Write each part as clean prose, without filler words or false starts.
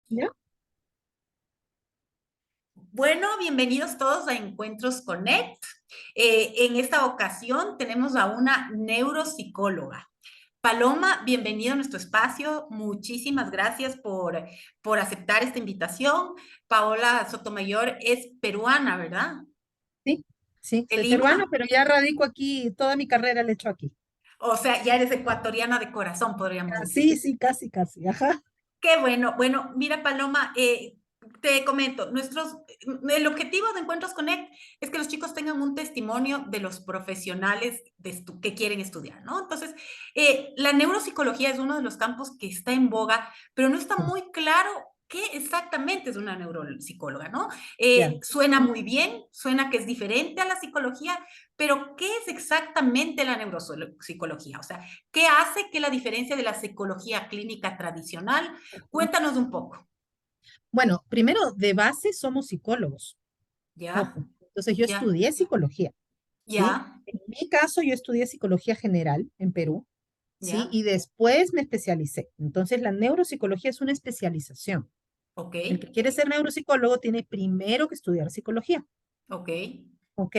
¿Ya? Bueno, bienvenidos todos a Encuentros Connect. En esta ocasión tenemos a una neuropsicóloga. Paloma, bienvenida a nuestro espacio. Muchísimas gracias por aceptar esta invitación. Paola Sotomayor es peruana, ¿verdad? Sí, sí, De soy peruana, Lima. pero ya radico aquí, toda mi carrera la he hecho aquí. O sea, ya eres ecuatoriana de corazón, podríamos decir. Sí, sí, casi, casi, ajá. Qué bueno. Bueno, mira, Paloma, te comento, el objetivo de Encuentros Connect es que los chicos tengan un testimonio de los profesionales que quieren estudiar, ¿no? Entonces, la neuropsicología es uno de los campos que está en boga, pero no está muy claro qué exactamente es una neuropsicóloga, ¿no? Ya. Suena muy bien, suena que es diferente a la psicología, pero ¿qué es exactamente la neuropsicología? O sea, ¿qué hace que la diferencia de la psicología clínica tradicional? Cuéntanos un poco. Bueno, primero, de base somos psicólogos, ¿Ya? ojo. Entonces yo ¿Ya? estudié psicología, ¿sí? ¿Ya? En mi caso, yo estudié psicología general en Perú, ¿sí? ¿Ya? Y después me especialicé. Entonces la neuropsicología es una especialización. Ok. El que quiere ser neuropsicólogo tiene primero que estudiar psicología. Ok. ¿Ok?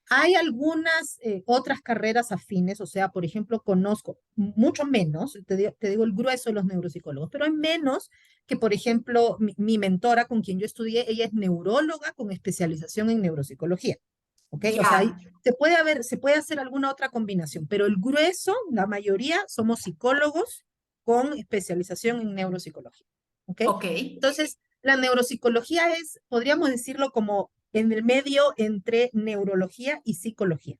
Hay algunas otras carreras afines, o sea, por ejemplo, conozco mucho menos, te digo el grueso de los neuropsicólogos, pero hay menos que, por ejemplo, mi mentora con quien yo estudié, ella es neuróloga con especialización en neuropsicología. ¿Ok? O sea, Ya. se puede hacer alguna otra combinación, pero el grueso, la mayoría, somos psicólogos con especialización en neuropsicología. ¿Ok? Ok. Entonces, la neuropsicología es, podríamos decirlo como en el medio entre neurología y psicología.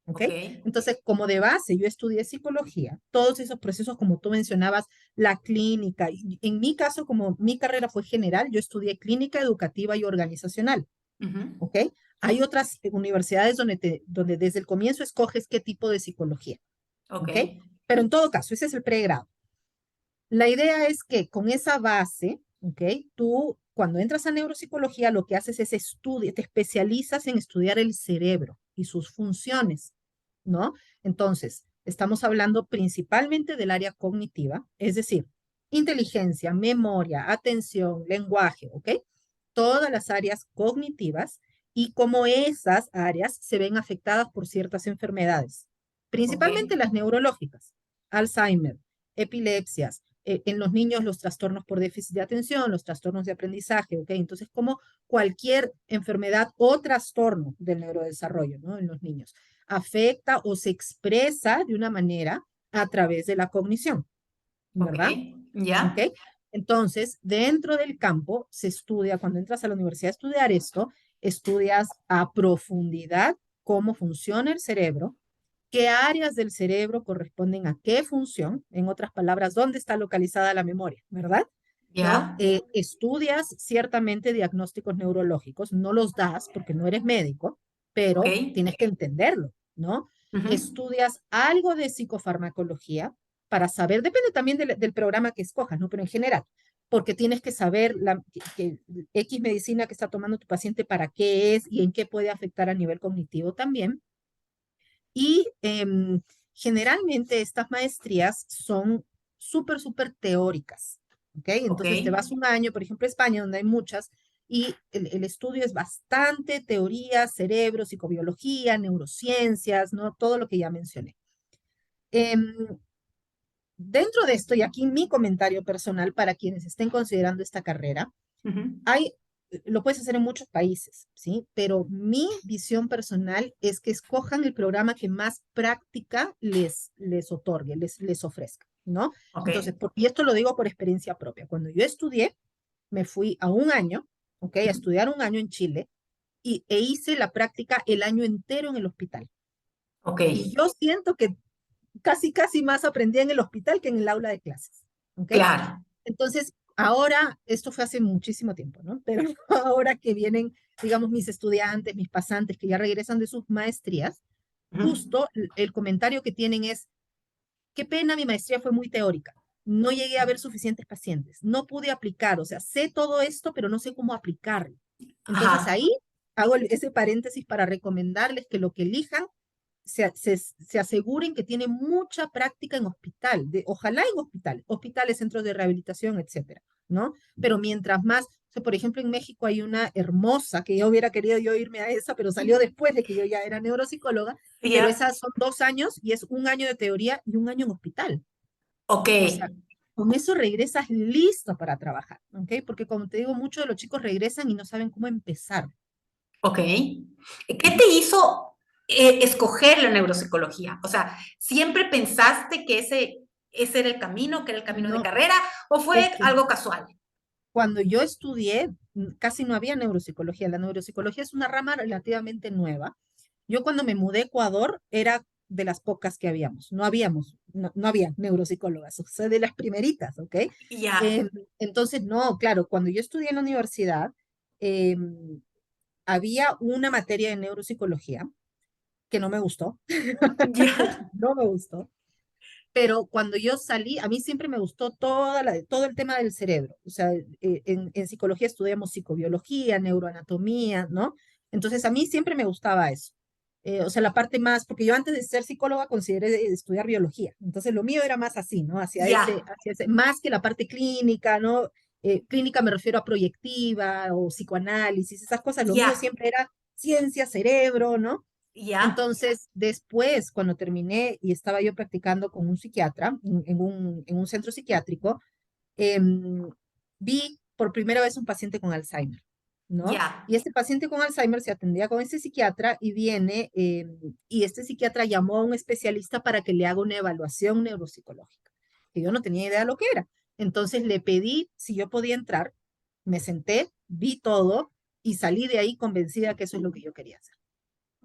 ¿Ok? Ok. Entonces, como de base yo estudié psicología, todos esos procesos, como tú mencionabas, la clínica, y en mi caso, como mi carrera fue general, yo estudié clínica educativa y organizacional. Ujú. ¿Ok? Hay otras universidades donde desde el comienzo escoges qué tipo de psicología. Ok. ¿Ok? Pero en todo caso, ese es el pregrado. La idea es que con esa base, ¿ok? Tú cuando entras a neuropsicología lo que haces es estudiar, te especializas en estudiar el cerebro y sus funciones, ¿no? Entonces, estamos hablando principalmente del área cognitiva, es decir, inteligencia, memoria, atención, lenguaje, ¿ok? Todas las áreas cognitivas y cómo esas áreas se ven afectadas por ciertas enfermedades, Ok. principalmente las neurológicas, Alzheimer, epilepsias, en los niños los trastornos por déficit de atención, los trastornos de aprendizaje, ¿ok? Entonces, como cualquier enfermedad o trastorno del neurodesarrollo, ¿no? En los niños, afecta o se expresa de una manera a través de la cognición, Ok. ¿verdad? ¿Ok? ¿Ya? Entonces, dentro del campo se estudia, cuando entras a la universidad a estudiar esto, estudias a profundidad cómo funciona el cerebro, qué áreas del cerebro corresponden a qué función, en otras palabras, dónde está localizada la memoria, ¿verdad? ¿No? ¿Ya? Estudias ciertamente diagnósticos neurológicos, no los das porque no eres médico, Ok. pero tienes que entenderlo, ¿no? Ujú. Estudias algo de psicofarmacología para saber, depende también del programa que escojas, ¿no? Pero en general, porque tienes que saber que X medicina que está tomando tu paciente para qué es y en qué puede afectar a nivel cognitivo también. Y generalmente estas maestrías son súper, súper teóricas. ¿Ok? Ok. Entonces te vas un año, por ejemplo, a España, donde hay muchas, y el estudio es bastante teoría, cerebro, psicobiología, neurociencias, ¿no? Todo lo que ya mencioné. Em, Dentro de esto, y aquí mi comentario personal para quienes estén considerando esta carrera, Ujú. hay, lo puedes hacer en muchos países, ¿sí? Pero mi visión personal es que escojan el programa que más práctica les otorgue, les ofrezca, ¿no? Ok. Entonces, y esto lo digo por experiencia propia. Cuando yo estudié, me fui a un año, ¿ok? A Ujú. estudiar un año en Chile e hice la práctica el año entero en el hospital. Ok. Y yo siento que casi, casi más aprendí en el hospital que en el aula de clases, ¿ok? Claro. Entonces, ahora, esto fue hace muchísimo tiempo, ¿no? Pero ahora que vienen, digamos, mis estudiantes, mis pasantes, que ya regresan de sus maestrías, Ujú. justo el comentario que tienen es, qué pena, mi maestría fue muy teórica. No llegué a ver suficientes pacientes, no pude aplicar, o sea, sé todo esto, pero no sé cómo aplicarlo. Entonces Ajá. ahí hago ese paréntesis para recomendarles que lo que elijan se aseguren que tienen mucha práctica en hospital, ojalá en hospitales, hospitales, centros de rehabilitación, etcétera. ¿no? Pero mientras más, o sea, por ejemplo, en México hay una hermosa, que yo hubiera querido yo irme a esa, pero salió después de que yo ya era neuropsicóloga, pero Ya, esas son 2 años y es un año de teoría y un año en hospital. ok, O sea, con eso regresas listo para trabajar, ¿ok? Porque como te digo, muchos de los chicos regresan y no saben cómo empezar. ok. ¿Qué te hizo escoger la neuropsicología? O sea, ¿siempre pensaste que ese era el camino, que era el camino de No, carrera, o es fue que algo casual? cuando yo estudié, casi no había neuropsicología. La neuropsicología es una rama relativamente nueva. Yo cuando me mudé a Ecuador era de las pocas que habíamos. No había neuropsicólogas, o sea, de las primeritas, ¿ok? Ya, Em, entonces, no, claro, cuando yo estudié en la universidad, em, había una materia de neuropsicología que no me gustó, ya, no me gustó. Pero cuando yo salí, a mí siempre me gustó todo el tema del cerebro. O sea, en psicología estudiamos psicobiología, neuroanatomía, ¿no? Entonces, a mí siempre me gustaba eso. O sea, la parte más, porque yo antes de ser psicóloga consideré estudiar biología. Entonces, lo mío era más así, ¿no? ya, Más que la parte clínica, ¿no? Clínica me refiero a proyectiva o psicoanálisis, esas cosas. Lo mío ya, siempre era ciencia, cerebro, ¿no? ya, Entonces, después, cuando terminé y estaba yo practicando con un psiquiatra en un centro psiquiátrico, em, vi por primera vez un paciente con Alzheimer, ¿no? ya, Y este paciente con Alzheimer se atendía con ese psiquiatra y viene, y este psiquiatra llamó a un especialista para que le haga una evaluación neuropsicológica, que yo no tenía idea de lo que era. Entonces le pedí si yo podía entrar, me senté, vi todo y salí de ahí convencida que eso es lo que yo quería hacer.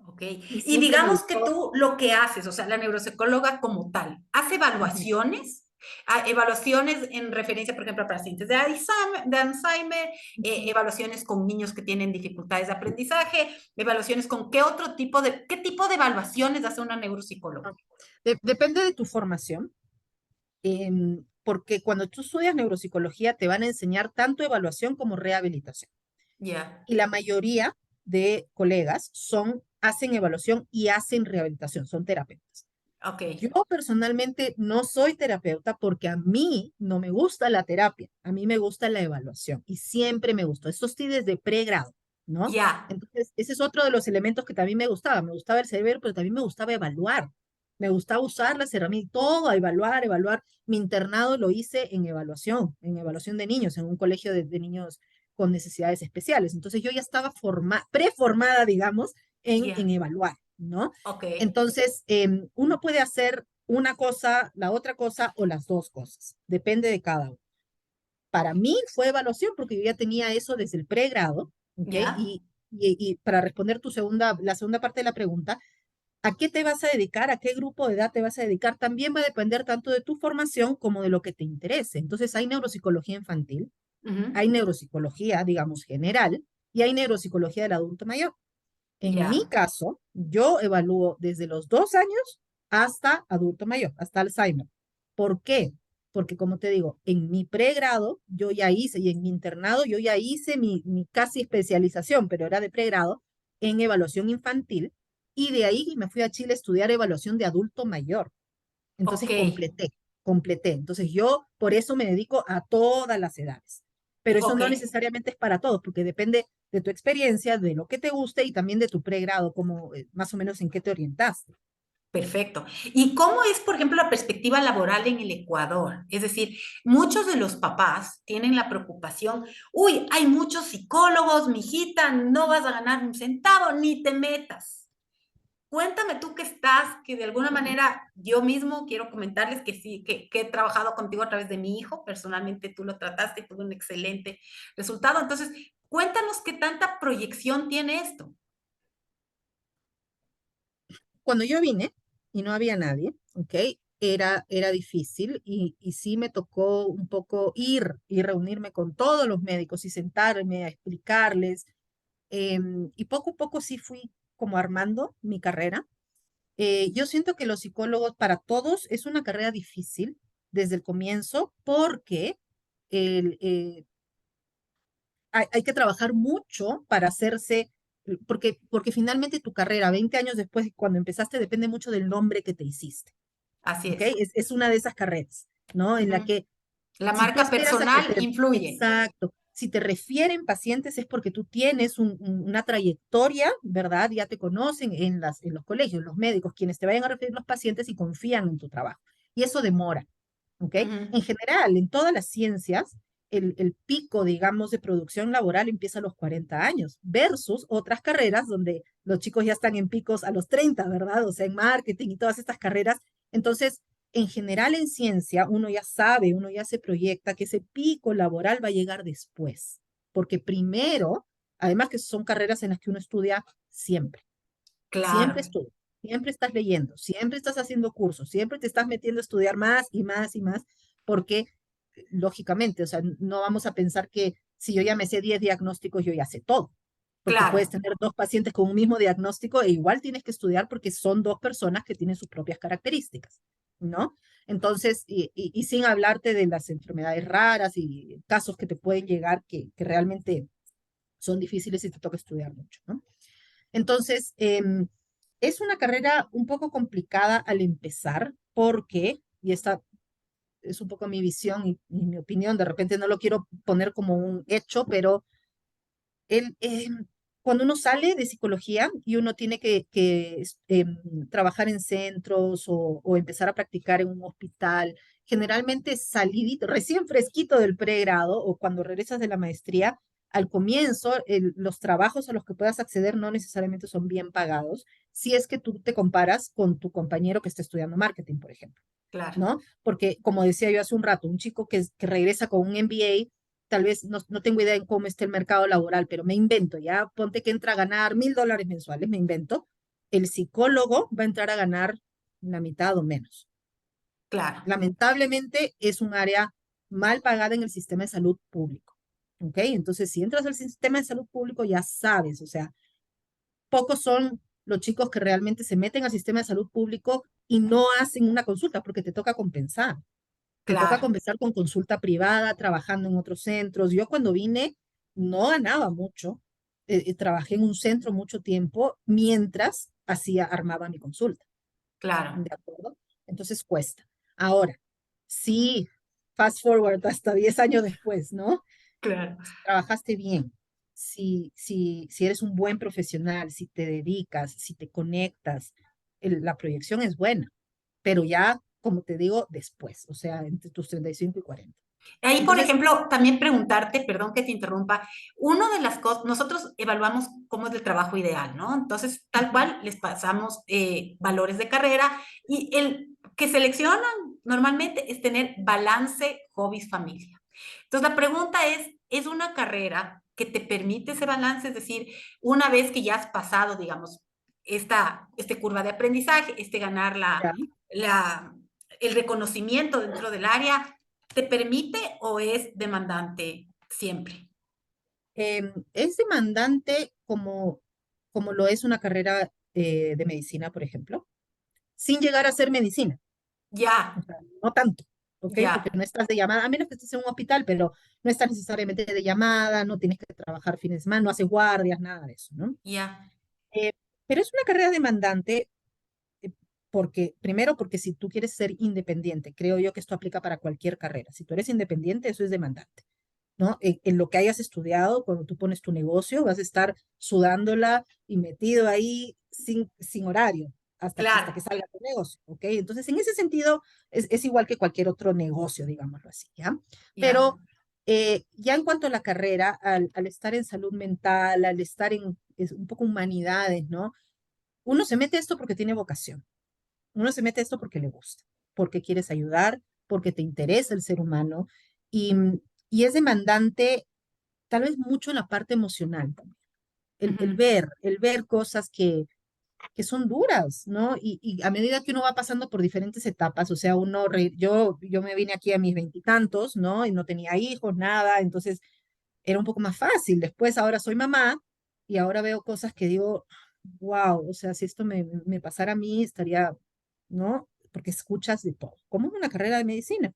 ok. Y Y siempre me digamos que gustó. tú lo que haces, o sea, la neuropsicóloga como tal, ¿hace Ujú. evaluaciones? Evaluaciones en referencia, por ejemplo, a pacientes de Alzheimer, Ujú. evaluaciones con niños que tienen dificultades de aprendizaje, evaluaciones con qué tipo de evaluaciones hace una neuropsicóloga. Ah, depende de tu formación, porque cuando tú estudias neuropsicología te van a enseñar tanto evaluación como rehabilitación. Ya, Y la mayoría de colegas hacen evaluación y hacen rehabilitación, son terapeutas. ok, Yo personalmente no soy terapeuta porque a mí no me gusta la terapia, a mí me gusta la evaluación y siempre me gustó. Esto sí desde pregrado, ¿no? ya, Entonces, ese es otro de los elementos que también me gustaba. Me gustaba el cerebro, pero también me gustaba evaluar. Me gustaba usar las herramientas, todo, a evaluar, evaluar. Mi internado lo hice en evaluación de niños, en un colegio de niños con necesidades especiales. Entonces, yo ya estaba preformada, digamos, en ya, evaluar, ¿no? ok, Entonces, uno puede hacer una cosa, la otra cosa o las dos cosas. Depende de cada uno. Para mí fue evaluación porque yo ya tenía eso desde el pregrado, ¿ok? ya, Y para responder la segunda parte de la pregunta, ¿a qué te vas a dedicar? ¿A qué grupo de edad te vas a dedicar? También va a depender tanto de tu formación como de lo que te interese. Entonces, hay neuropsicología infantil, ujú, hay neuropsicología, digamos, general, y hay neuropsicología del adulto mayor. En mi ya, caso, yo evalúo desde los 2 años hasta adulto mayor, hasta Alzheimer. ¿Por qué? Porque como te digo, en mi pregrado yo ya hice y en mi internado yo ya hice mi casi especialización, pero era de pregrado en evaluación infantil y de ahí me fui a Chile a estudiar evaluación de adulto mayor. ok, Entonces completé. Entonces yo por eso me dedico a todas las edades. Pero eso ok. no necesariamente es para todos, porque depende de tu experiencia, de lo que te guste y también de tu pregrado, como más o menos en qué te orientaste. Perfecto. ¿Y cómo es, por ejemplo, la perspectiva laboral en el Ecuador? Es decir, muchos de los papás tienen la preocupación, uy, hay muchos psicólogos, mijita, no vas a ganar un centavo, ni te metas. Cuéntame tú que estás, que de alguna manera yo mismo quiero comentarles que sí, que he trabajado contigo a través de mi hijo, personalmente tú lo trataste y tuvo un excelente resultado. Entonces, cuéntanos qué tanta proyección tiene esto. Cuando yo vine y no había nadie, ¿ok? Era difícil y sí me tocó un poco ir y reunirme con todos los médicos y sentarme a explicarles. Y poco a poco sí fui como armando mi carrera. Yo siento que los psicólogos para todos es una carrera difícil desde el comienzo porque el, hay que trabajar mucho para hacerse, porque finalmente tu carrera, 20 años después de cuando empezaste, depende mucho del nombre que te hiciste. Así ¿Ok? es. Es una de esas carreras, ¿no? En la Ujú. que La Si tú marca esperas a que personal te... influye. Exacto. Si te refieren pacientes es porque tú tienes una trayectoria, ¿verdad? Ya te conocen en los colegios, los médicos, quienes te vayan a referir los pacientes y confían en tu trabajo. Y eso demora, ¿ok? Ujú. En general, en todas las ciencias, el pico, digamos, de producción laboral empieza a los 40 años, versus otras carreras donde los chicos ya están en picos a los 30, ¿verdad? O sea, en marketing y todas estas carreras. Entonces, en general en ciencia, uno ya sabe, uno ya se proyecta que ese pico laboral va a llegar después, porque primero, además que son carreras en las que uno estudia siempre, Claro, siempre estudia, siempre estás leyendo, siempre estás haciendo cursos, siempre te estás metiendo a estudiar más y más y más, porque lógicamente, o sea, no vamos a pensar que si yo ya me sé 10 diagnósticos, yo ya sé todo, porque puedes claro, tener dos pacientes con un mismo diagnóstico e igual tienes que estudiar porque son dos personas que tienen sus propias características, ¿no? Entonces, y sin hablarte de las enfermedades raras y casos que te pueden llegar que realmente son difíciles y te toca estudiar mucho, ¿no? Entonces, es una carrera un poco complicada al empezar porque, y esta es un poco mi visión y mi opinión, de repente no lo quiero poner como un hecho, pero el, cuando uno sale de psicología y uno tiene trabajar en centros o empezar a practicar en un hospital, generalmente salidito, recién fresquito del pregrado o cuando regresas de la maestría, al comienzo los trabajos a los que puedas acceder no necesariamente son bien pagados, si es que tú te comparas con tu compañero que está estudiando marketing, por ejemplo. claro, ¿No? Porque, como decía yo hace un rato, un chico que regresa con un MBA, tal vez no tengo idea en cómo está el mercado laboral, pero me invento, ya ponte que entra a ganar $1,000 mensuales, me invento, el psicólogo va a entrar a ganar la mitad o menos. claro, Lamentablemente es un área mal pagada en el sistema de salud público. ¿Ok? Entonces, si entras al sistema de salud público, ya sabes, o sea, pocos son los chicos que realmente se meten al sistema de salud público y no hacen una consulta porque te toca compensar. Te toca claro, conversar con consulta privada, trabajando en otros centros. Yo cuando vine no ganaba mucho. Trabajé en un centro mucho tiempo mientras armaba mi consulta. claro, ¿De acuerdo? Entonces cuesta. Ahora, sí, fast forward hasta 10 años después, ¿no? claro. Si trabajaste bien, si eres un buen profesional, si te dedicas, si te conectas, la proyección es buena, pero ya, como te digo, después, o sea, entre tus 35 y 40. Ahí, por Entonces, ejemplo, también preguntarte, perdón que te interrumpa, una de las cosas, nosotros evaluamos cómo es el trabajo ideal, ¿no? Entonces, tal ujú, cual, les pasamos valores de carrera y el que seleccionan normalmente es tener balance, hobbies, familia. Entonces, la pregunta ¿es una carrera que te permite ese balance? Es decir, una vez que ya has pasado, digamos, este curva de aprendizaje, ganar ya. el reconocimiento dentro del área, ¿te permite o es demandante siempre? Es demandante como lo es una carrera de medicina, por ejemplo, sin llegar a ser medicina. O Ya, sea, no tanto, ¿ok? Porque ya, no estás de llamada, a menos que estés en un hospital, pero no estás necesariamente de llamada, no tienes que trabajar fines de semana, no haces guardias, nada de eso, ¿no? ya. Eh, pero es una carrera demandante eh, porque, primero, porque si tú quieres ser independiente, creo yo que esto aplica para cualquier carrera. Si tú eres independiente, eso es demandante, ¿no? En lo que hayas estudiado, cuando tú pones tu negocio, vas a estar sudándola y metido ahí sin horario hasta Claro, que salga tu negocio, ¿ok? Entonces, en ese sentido, es igual que cualquier otro negocio, digámoslo así, ¿ya? ya. Pero ya en cuanto a la carrera, al estar en salud mental, al estar en un poco humanidades, ¿no? Uno se mete a esto porque tiene vocación, uno se mete a esto porque le gusta, porque quieres ayudar, porque te interesa el ser humano y, y es demandante tal vez mucho en la parte emocional también. Ujú, El ver cosas que son duras, ¿no? Y a medida que uno va pasando por diferentes etapas, o sea, yo me vine aquí a mis veintitantos, ¿no? Y no tenía hijos, nada, entonces era un poco más fácil. Después ahora soy mamá y ahora veo cosas que digo, wow, o sea, si esto me pasara a mí, estaría, ¿no? Porque escuchas de todo, como una carrera de medicina.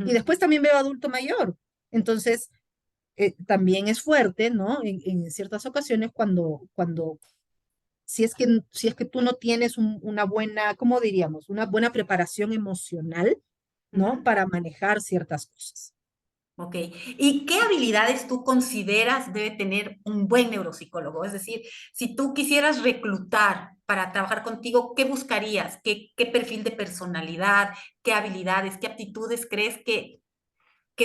Y ujú, después también veo adulto mayor. Entonces, también es fuerte, ¿no? En ciertas ocasiones cuando si es que tú no tienes una buena, ¿cómo diríamos? Una buena preparación emocional, ¿no? ujú. Para manejar ciertas cosas. Ok. ¿Y qué habilidades tú consideras debe tener un buen neuropsicólogo? Es decir, si tú quisieras reclutar para trabajar contigo, ¿qué buscarías? ¿Qué perfil de personalidad? ¿Qué habilidades? ¿Qué aptitudes crees que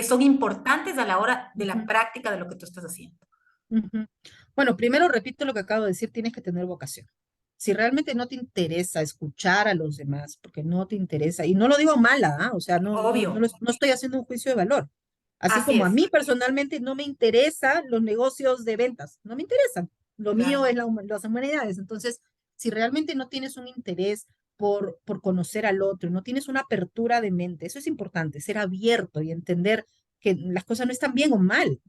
son importantes a la hora de la Ujú, práctica de lo que tú estás haciendo? ujú. Bueno, primero repito lo que acabo de decir, tienes que tener vocación. Si realmente no te interesa escuchar a los demás, porque no te interesa, y no lo digo mala, ¿ah? O sea, Obvio, no estoy haciendo un juicio de valor. Así así como a es, mí personalmente no me interesan los negocios de ventas, no me interesan. Lo mío claro, es las humanidades. Entonces, si realmente no tienes un interés por conocer al otro, no tienes una apertura de mente, eso es importante, ser abierto y entender que las cosas no están bien o mal,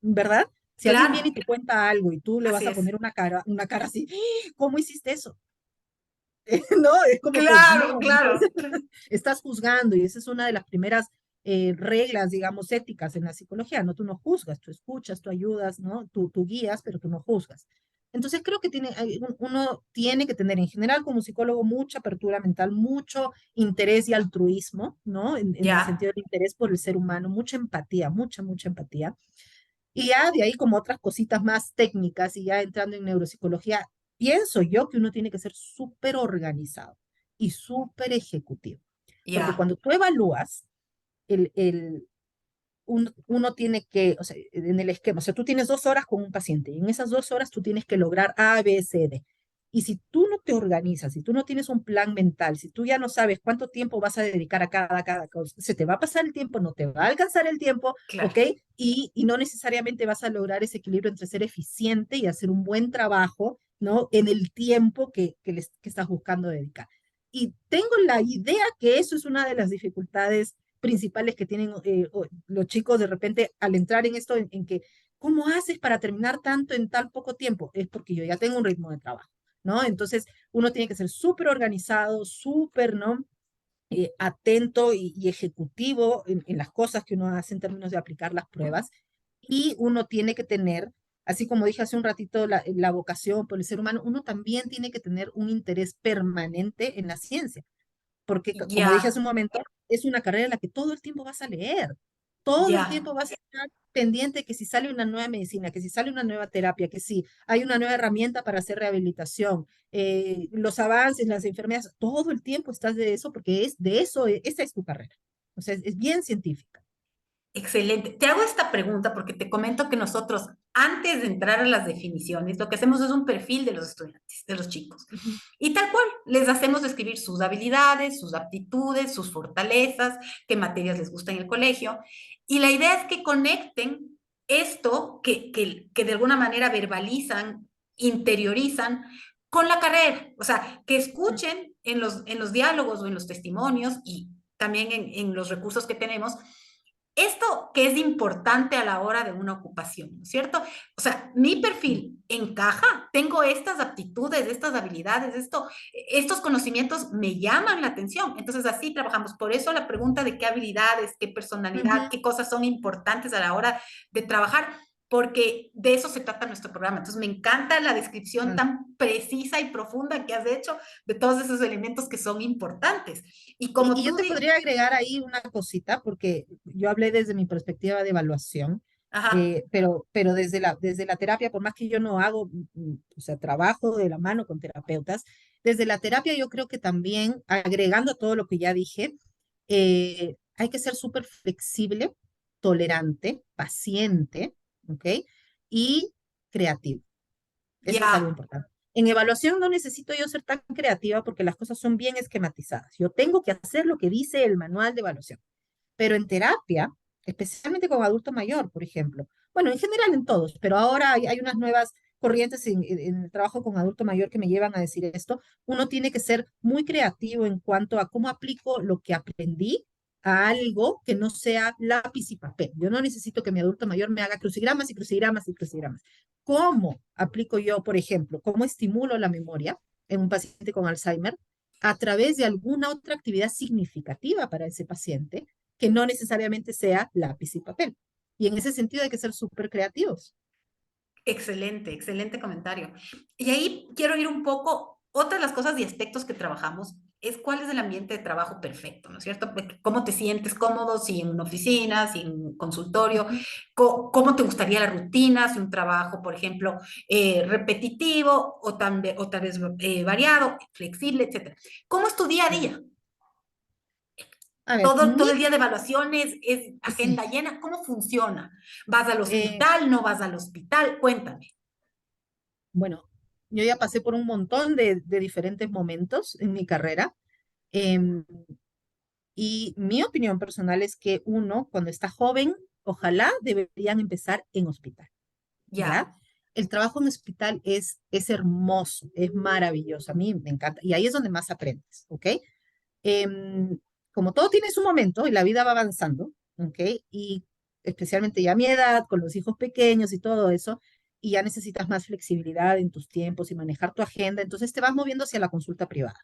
¿verdad? Si alguien viene claro, y te cuenta algo y tú le vas así a es. poner una cara así, "¡Ah! ¿Cómo hiciste eso?" No, es como que Claro, no, claro, claro. estás juzgando y esa es una de las primeras reglas, digamos, éticas en la psicología, ¿no? Tú no juzgas, tú escuchas, tú ayudas, ¿no? Tú guías, pero tú no juzgas. Entonces creo que uno tiene que tener en general como psicólogo mucha apertura mental, mucho interés y altruismo, ¿no? En el Ya, sentido del interés por el ser humano, mucha empatía, mucha empatía. Y ya de ahí como otras cositas más técnicas y ya entrando en neuropsicología, pienso yo que uno tiene que ser súper organizado y súper ejecutivo. Porque ya, cuando tú evalúas, el, el, uno tiene que, o sea, en el esquema, o sea, tú tienes 2 horas con un paciente y en esas 2 horas tú tienes que lograr A, B, C, D. Y si tú no te organizas, si tú no tienes un plan mental, si tú ya no sabes cuánto tiempo vas a dedicar a cada cosa, se te va a pasar el tiempo, no te va a alcanzar el tiempo, claro. ¿ok? Y no necesariamente vas a lograr ese equilibrio entre ser eficiente y hacer un buen trabajo, ¿no? En el tiempo que estás buscando dedicar. Y tengo la idea que eso es una de las dificultades principales que tienen los chicos de repente al entrar en esto, en que, ¿cómo haces para terminar tanto en tan poco tiempo? Es porque yo ya tengo un ritmo de trabajo, ¿no? Entonces, uno tiene que ser súper organizado, súper, ¿no? Atento y ejecutivo en las cosas que uno hace en términos de aplicar las pruebas. Y uno tiene que tener, así como dije hace un ratito, la vocación por el ser humano, uno también tiene que tener un interés permanente en la ciencia porque como dije hace Ya, un momento, es una carrera en la que todo el tiempo vas a leer, todo el ya. tiempo vas a estar pendiente que si sale una nueva medicina, que si sale una nueva terapia, que si hay una nueva herramienta para hacer rehabilitación, los avances, las enfermedades, todo el tiempo estás de eso porque es de eso, esa es tu carrera. O sea, es bien científica. Excelente. Te hago esta pregunta porque te comento que nosotros, antes de entrar a las definiciones, lo que hacemos es un perfil de los estudiantes, de los chicos. Ujú, Y tal cual, les hacemos describir sus habilidades, sus aptitudes, sus fortalezas, qué materias les gusta en el colegio. Y la idea es que conecten esto que de alguna manera verbalizan, interiorizan con la carrera. O sea, que escuchen en los diálogos o en los testimonios y también en los recursos que tenemos esto que es importante a la hora de una ocupación, ¿no es cierto? O sea, mi ujú. perfil encaja, tengo estas aptitudes, estas habilidades, estos conocimientos me llaman la atención. Entonces, así trabajamos. Por eso la pregunta de qué habilidades, qué personalidad, Ujú. qué cosas son importantes a la hora de trabajar, porque de eso se trata nuestro programa. Entonces, me encanta la descripción Ah, tan precisa y profunda que has hecho de todos esos elementos que son importantes. Y Y como yo tú te dices, podría agregar ahí una cosita, porque yo hablé desde mi perspectiva de evaluación, ajá, pero desde la terapia, por más que yo no hago, o sea, trabajo de la mano con terapeutas, desde la terapia yo creo que también, agregando a todo lo que ya dije, hay que ser súper flexible, tolerante, paciente, ¿ok? Y creativo. Eso es algo ya, importante. En evaluación no necesito yo ser tan creativa porque las cosas son bien esquematizadas. Yo tengo que hacer lo que dice el manual de evaluación. Pero en terapia, especialmente con adulto mayor, por ejemplo, bueno, en general en todos, pero ahora hay unas nuevas corrientes en el trabajo con adulto mayor que me llevan a decir esto, uno tiene que ser muy creativo en cuanto a cómo aplico lo que aprendí a algo que no sea lápiz y papel. Yo no necesito que mi adulto mayor me haga crucigramas y crucigramas y crucigramas. ¿Cómo aplico yo, por ejemplo, cómo estimulo la memoria en un paciente con Alzheimer a través de alguna otra actividad significativa para ese paciente que no necesariamente sea lápiz y papel? Y en ese sentido hay que ser súper creativos. excelente, excelente comentario. Y ahí quiero ir un poco, otra de las cosas y aspectos que trabajamos. es cuál es el ambiente de trabajo perfecto, ¿no es cierto? ¿Cómo te sientes cómodo, si en una oficina, si en un consultorio? Ujú. ¿Cómo te gustaría la rutina? Si un trabajo, por ejemplo, repetitivo o tal vez variado, flexible, etcétera. ¿Cómo es tu día a Ya. día? A ver, Todo el día de evaluaciones, es sí, agenda llena, ¿cómo funciona? ¿Vas al eh, hospital? ¿No vas al hospital? Cuéntame. bueno, yo ya pasé por un montón de diferentes momentos en mi carrera. em, y mi opinión personal es que uno, cuando está joven, ojalá deberían empezar en hospital, ¿ya? Ya, El trabajo en hospital es hermoso, es maravilloso, a mí me encanta. Y ahí es donde más aprendes, ¿ok? Em, Como todo tiene su momento y la vida va avanzando, ¿ok? Y especialmente ya a mi edad, con los hijos pequeños y todo eso, y ya necesitas más flexibilidad en tus tiempos y manejar tu agenda, entonces te vas moviendo hacia la consulta privada,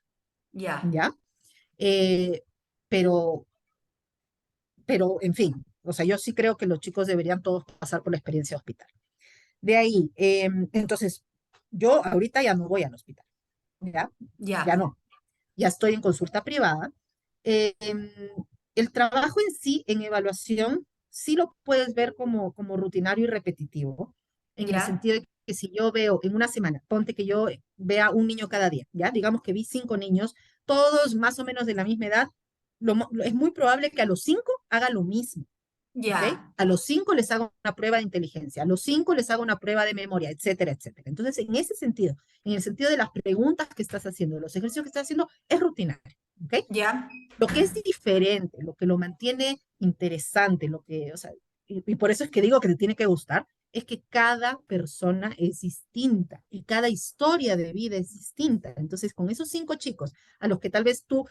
ya, ¿ya? Eh, pero, pero, en fin, o sea, yo sí creo que los chicos deberían todos pasar por la experiencia de hospital. De ahí, entonces, yo ahorita ya no voy al hospital, ¿ya? Ya ya, no, ya estoy en consulta privada. Em, el trabajo en sí, en evaluación, sí lo puedes ver como rutinario y repetitivo, en el ya, sentido de que si yo veo en una semana, ponte que yo vea un niño cada día, ¿ya? Digamos que vi 5 niños, todos más o menos de la misma edad, es muy probable que a los 5 haga lo mismo. ¿Ok? ya, A los 5 les hago una prueba de inteligencia, a los 5 les hago una prueba de memoria, etcétera, etcétera. Entonces, en ese sentido, en el sentido de las preguntas que estás haciendo, los ejercicios que estás haciendo, es rutinario. ¿Ok? ya, Lo que es diferente, lo que lo mantiene interesante, lo que, o sea, y por eso es que digo que te tiene que gustar, es que cada persona es distinta y cada historia de vida es distinta. Entonces, con esos 5 chicos a los que tal vez tú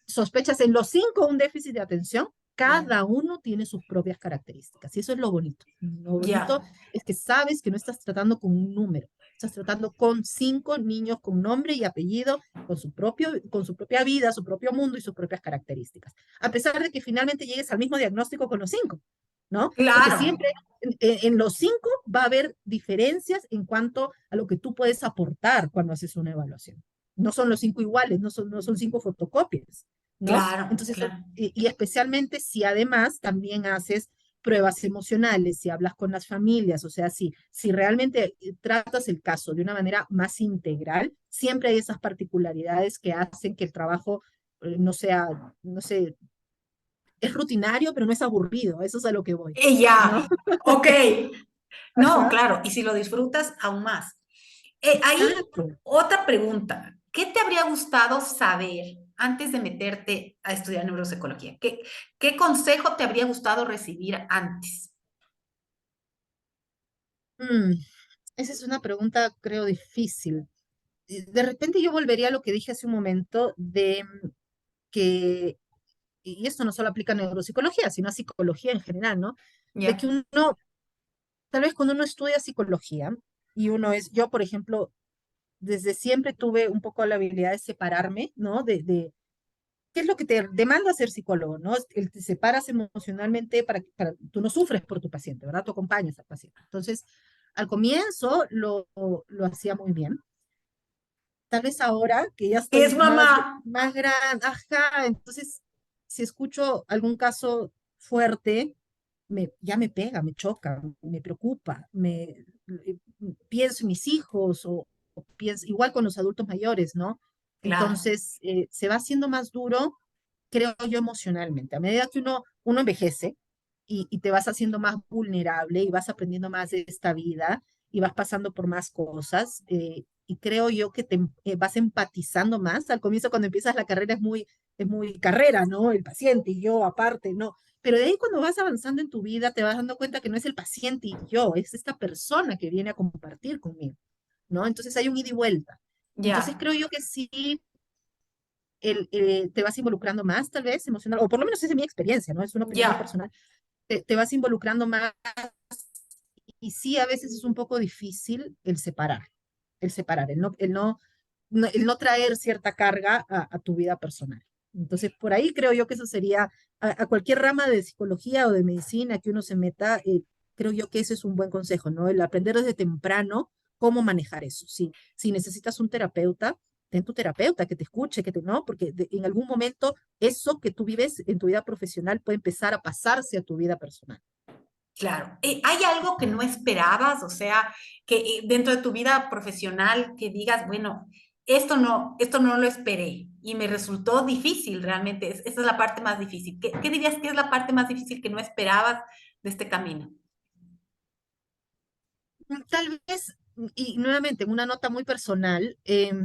sospechas en los 5 un déficit de atención, ya, cada uno tiene sus propias características. Y eso es lo bonito. Lo bonito ya. es que sabes que no estás tratando con un número, estás tratando con 5 niños con nombre y apellido con su propia vida, su propio mundo y sus propias características. A pesar de que finalmente llegues al mismo diagnóstico con los 5, ¿no? Porque Claro, siempre en los 5 va a haber diferencias en cuanto a lo que tú puedes aportar cuando haces una evaluación. No son los 5 iguales, no son 5 fotocopias, ¿no? claro, Entonces, claro. y especialmente si además también haces pruebas emocionales, si hablas con las familias, o sea, si realmente tratas el caso de una manera más integral, siempre hay esas particularidades que hacen que el trabajo no sea, no sé, es rutinario, pero no es aburrido, eso es a lo que voy, Y ¿no? ya, ok. No, Ajá, claro, y si lo disfrutas, aún más. Ahí, exacto. otra pregunta. ¿Qué te habría gustado saber antes de meterte a estudiar neuropsicología? ¿Qué consejo te habría gustado recibir antes? Mm, esa es una pregunta, creo, difícil. De repente yo volvería a lo que dije hace un momento de que, y esto no solo aplica a neuropsicología, sino a psicología en general, ¿no? De que Ya, uno, tal vez cuando uno estudia psicología, y yo, por ejemplo, desde siempre tuve un poco la habilidad de separarme, ¿no? ¿qué es lo que te demanda ser psicólogo, ¿no? Te separas emocionalmente para tú no sufres por tu paciente, ¿verdad? Tú acompañas al paciente. Entonces, al comienzo lo hacía muy bien. Tal vez ahora que ya es estoy mamá. más grande, ajá, entonces si escucho algún caso fuerte, ya me pega, me choca, me preocupa, pienso en mis hijos o pienso, igual con los adultos mayores, ¿no? Claro, Entonces se va haciendo más duro, creo yo, emocionalmente. A medida que uno envejece y te vas haciendo más vulnerable y vas aprendiendo más de esta vida y vas pasando por más cosas, y creo yo que vas empatizando más. Al comienzo, cuando empiezas la carrera, es muy carrera, ¿no? El paciente y yo aparte, ¿no? Pero de ahí cuando vas avanzando en tu vida, te vas dando cuenta que no es el paciente y yo, es esta persona que viene a compartir conmigo, ¿no? Entonces hay un ida y vuelta. Entonces ya, creo yo que sí, te vas involucrando más, tal vez, emocional, o por lo menos esa es mi experiencia, ¿no? Es una opinión muy ya, personal. Te vas involucrando más y sí, a veces es un poco difícil el separar, el no traer cierta carga a tu vida personal. Entonces, por ahí creo yo que eso sería, a cualquier rama de psicología o de medicina que uno se meta, creo yo que ese es un buen consejo, ¿no? El aprender desde temprano cómo manejar eso. Si necesitas un terapeuta, ten tu terapeuta que te escuche, ¿no? Porque en algún momento eso que tú vives en tu vida profesional puede empezar a pasarse a tu vida personal. Claro. ¿Hay algo que no esperabas? O sea, que dentro de tu vida profesional que digas, bueno, esto no lo esperé y me resultó difícil realmente. Esa es la parte más difícil. ¿Qué dirías que es la parte más difícil que no esperabas de este camino? Tal vez, y nuevamente, en una nota muy personal, yo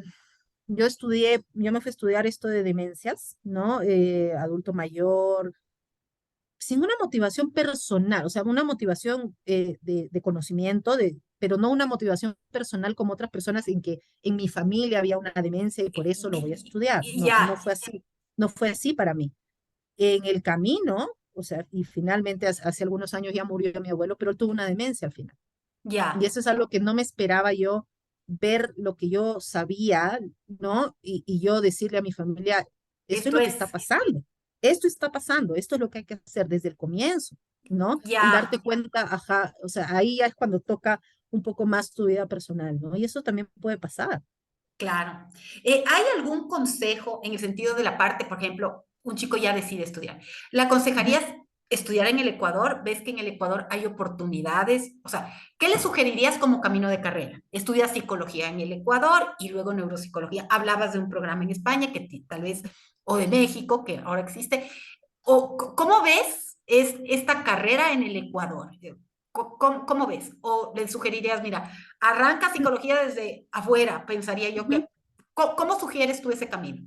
me fui a estudiar esto de demencias, ¿no? Adulto mayor, sin una motivación personal, o sea, una motivación de conocimiento, pero no una motivación personal como otras personas en que en mi familia había una demencia y por eso lo voy a estudiar. No, no Ya, fue así, no fue así para mí. En el camino, o sea, y finalmente hace algunos años ya murió mi abuelo, pero él tuvo una demencia al final. Y ya. eso es algo que no me esperaba yo ver lo que yo sabía, ¿no? Y yo decirle a mi familia, esto es Esto lo que está es, pasando, esto está pasando, esto es lo que hay que hacer desde el comienzo, ¿no? Y darte ya. cuenta, ajá, o sea, ahí ya es cuando toca un poco más tu vida personal, ¿no? Y eso también puede pasar. Claro. ¿Hay algún consejo en el sentido de la parte, por ejemplo, un chico ya decide estudiar? ¿Le Ujú. aconsejarías estudiar en el Ecuador? ¿Ves que en el Ecuador hay oportunidades? O sea, ¿qué le sugerirías como camino de carrera? Estudias psicología en el Ecuador y luego neuropsicología. Hablabas de un programa en España que tal vez, o de México, que ahora existe. ¿O cómo ves esta carrera en el Ecuador? ¿Cómo ves? ¿O le sugerirías, mira, arranca psicología desde afuera, pensaría yo Ujú. que... ¿Cómo sugieres tú ese camino?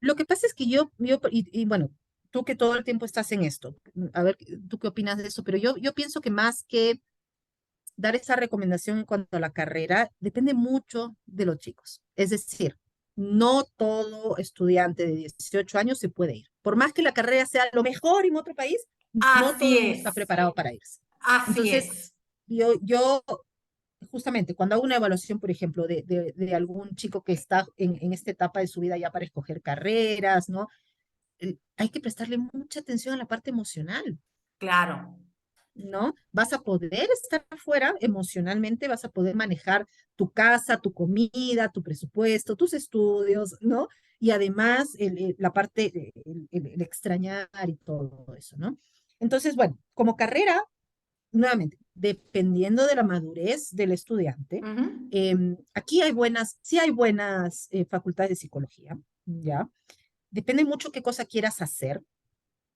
Lo que pasa es que y bueno, tú que todo el tiempo estás en esto, a ver, tú qué opinas de eso, pero yo pienso que más que dar esa recomendación en cuanto a la carrera depende mucho de los chicos. Es decir, no todo estudiante de 18 años se puede ir. Por más que la carrera sea lo mejor en otro país, no todo Así el mundo está es, preparado para irse. así Entonces, es. yo justamente cuando hago una evaluación, por ejemplo, de algún chico que está en esta etapa de su vida ya para escoger carreras, ¿no? Hay que prestarle mucha atención a la parte emocional. Claro, ¿No? Vas a poder estar afuera emocionalmente, vas a poder manejar tu casa, tu comida, tu presupuesto, tus estudios, ¿no? Y además la parte, el extrañar y todo eso, ¿no? Entonces, bueno, como carrera, nuevamente, dependiendo de la madurez del estudiante, ujú, aquí sí hay buenas facultades de psicología, ¿ya? Depende mucho qué cosa quieras hacer,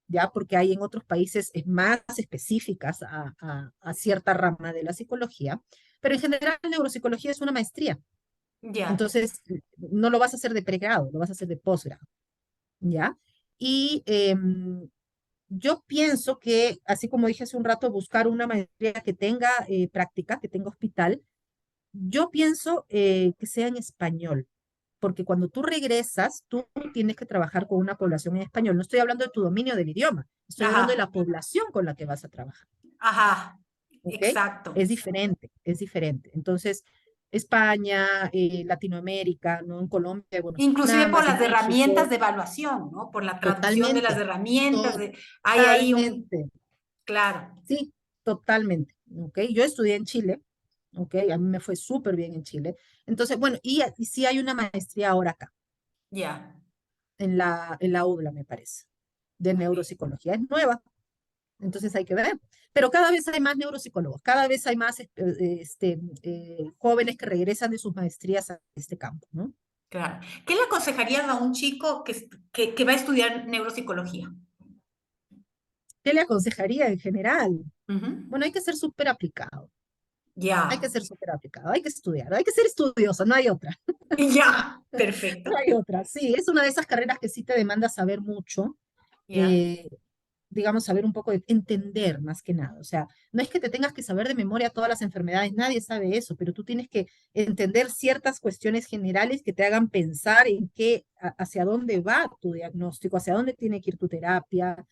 ya porque hay en otros países más específicas a cierta rama de la psicología, pero en general neuropsicología es una maestría, ya, entonces no lo vas a hacer de pregrado, lo vas a hacer de posgrado, ¿ya? Y yo pienso que, así como dije hace un rato, buscar una maestría que tenga práctica, que tenga hospital, yo pienso que sea en español, porque cuando tú regresas, tú tienes que trabajar con una población en español. No estoy hablando de tu dominio del idioma, estoy hablando de ajá, la población con la que vas a trabajar, ajá, ¿ok? exacto. Es diferente, es diferente. Entonces, España, Latinoamérica, ¿no? En Colombia, bueno, Inclusive nada por más en las herramientas México, de evaluación, ¿no? Por la traducción de las totalmente, herramientas, hay ahí un, totalmente, claro, sí, totalmente, ¿ok? Yo estudié en Chile, ¿ok? A mí me fue súper bien en Chile. Entonces, bueno, y sí hay una maestría ahora acá ya. en la UDLA, me parece, de neuropsicología. Es nueva, entonces hay que ver. Pero cada vez hay más neuropsicólogos, cada vez hay más jóvenes que regresan de sus maestrías a este campo, ¿no? Claro. ¿Qué le aconsejarías a un chico que va a estudiar neuropsicología? ¿Qué le aconsejaría en general? Ujú. Bueno, hay que ser súper aplicado, hay que Ya, ser súper aplicado, hay que estudiar, hay que ser estudioso, no hay otra, ya, no perfecto. hay otra. Sí, es una de esas carreras que sí te demanda saber mucho, Ya, eh, digamos, saber un poco de entender más que nada. O sea, no es que te tengas que saber de memoria todas las enfermedades, nadie sabe eso, pero tú tienes que entender ciertas cuestiones generales que te hagan pensar en hacia dónde va tu diagnóstico, hacia dónde tiene que ir tu terapia.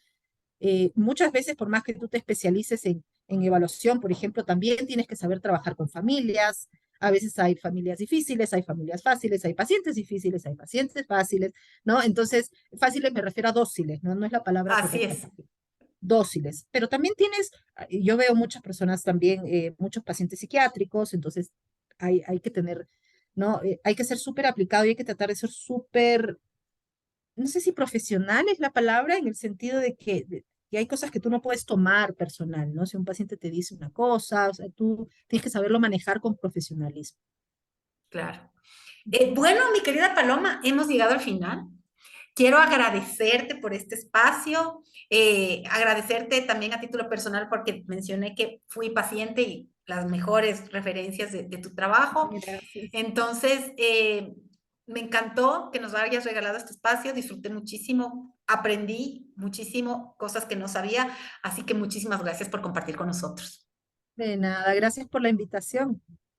Muchas veces, por más que tú te especialices en evaluación, por ejemplo, también tienes que saber trabajar con familias. A veces hay familias difíciles, hay familias fáciles, hay pacientes difíciles, hay pacientes fáciles, ¿no? Entonces, fáciles me refiero a dóciles, ¿no? No es la palabra así correcta es. dóciles, pero también tienes, yo veo muchas personas también, muchos pacientes psiquiátricos, entonces hay que tener, ¿no? Hay que ser súper aplicado y hay que tratar de ser súper, no sé si profesional es la palabra, en el sentido que hay cosas que tú no puedes tomar personal, ¿no? Si un paciente te dice una cosa, o sea, tú tienes que saberlo manejar con profesionalismo. Claro. Bueno, mi querida Paloma, hemos llegado al final. Quiero agradecerte por este espacio, agradecerte también a título personal porque mencioné que fui paciente y las mejores referencias de tu trabajo. Gracias. Entonces, me encantó que nos hayas regalado este espacio, disfruté muchísimo, aprendí muchísimo, cosas que no sabía, así que muchísimas gracias por compartir con nosotros. De nada, gracias por la invitación.